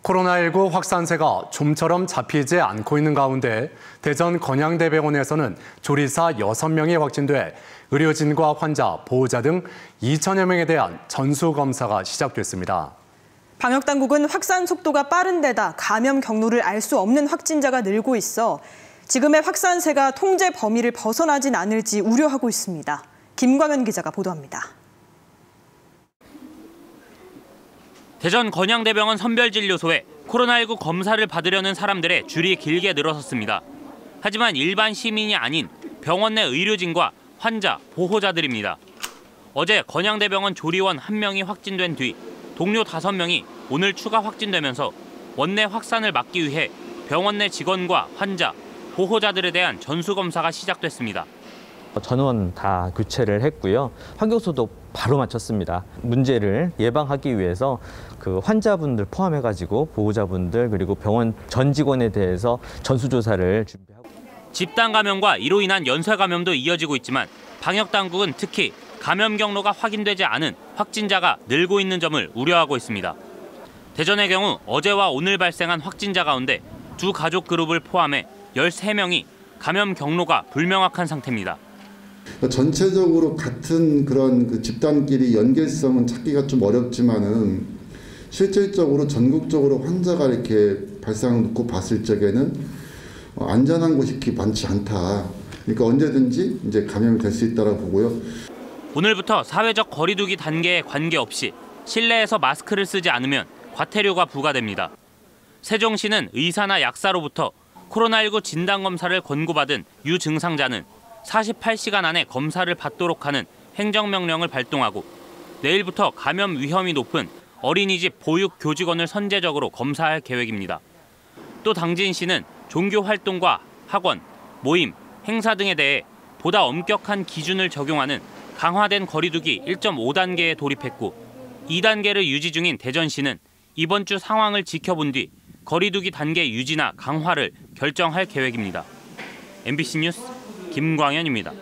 코로나19 확산세가 좀처럼 잡히지 않고 있는 가운데 대전 건양대병원에서는 조리사 6명이 확진돼 의료진과 환자, 보호자 등 2천여 명에 대한 전수검사가 시작됐습니다. 방역당국은 확산 속도가 빠른 데다 감염 경로를 알 수 없는 확진자가 늘고 있어 지금의 확산세가 통제 범위를 벗어나진 않을지 우려하고 있습니다. 김광현 기자가 보도합니다. 대전 건양대병원 선별진료소에 코로나19 검사를 받으려는 사람들의 줄이 길게 늘어섰습니다. 하지만 일반 시민이 아닌 병원 내 의료진과 환자, 보호자들입니다. 어제 건양대병원 조리원 1명이 확진된 뒤 동료 5명이 오늘 추가 확진되면서 원내 확산을 막기 위해 병원 내 직원과 환자, 보호자들에 대한 전수검사가 시작됐습니다. 전원 다 교체를 했고요. 환경소독 바로 마쳤습니다. 문제를 예방하기 위해서 그 환자분들 포함해가지고 보호자분들 그리고 병원 전 직원에 대해서 전수조사를 준비하고. 집단 감염과 이로 인한 연쇄 감염도 이어지고 있지만 방역 당국은 특히 감염 경로가 확인되지 않은 확진자가 늘고 있는 점을 우려하고 있습니다. 대전의 경우 어제와 오늘 발생한 확진자 가운데 두 가족 그룹을 포함해 13명이 감염 경로가 불명확한 상태입니다. 전체적으로 같은 그런 그 집단끼리 연계성은 찾기가 좀 어렵지만은 실질적으로 전국적으로 환자가 이렇게 발생하고 봤을 적에는 안전한 곳이 그렇게 많지 않다. 그러니까 언제든지 이제 감염이 될 수 있다고 보고요. 오늘부터 사회적 거리두기 단계에 관계없이 실내에서 마스크를 쓰지 않으면 과태료가 부과됩니다. 세종시는 의사나 약사로부터 코로나19 진단검사를 권고받은 유증상자는 48시간 안에 검사를 받도록 하는 행정명령을 발동하고 내일부터 감염 위험이 높은 어린이집 보육 교직원을 선제적으로 검사할 계획입니다. 또 당진시는 종교 활동과 학원, 모임, 행사 등에 대해 보다 엄격한 기준을 적용하는 강화된 거리두기 1.5단계에 돌입했고 2단계를 유지 중인 대전시는 이번 주 상황을 지켜본 뒤 거리두기 단계 유지나 강화를 결정할 계획입니다. MBC 뉴스 김광현입니다.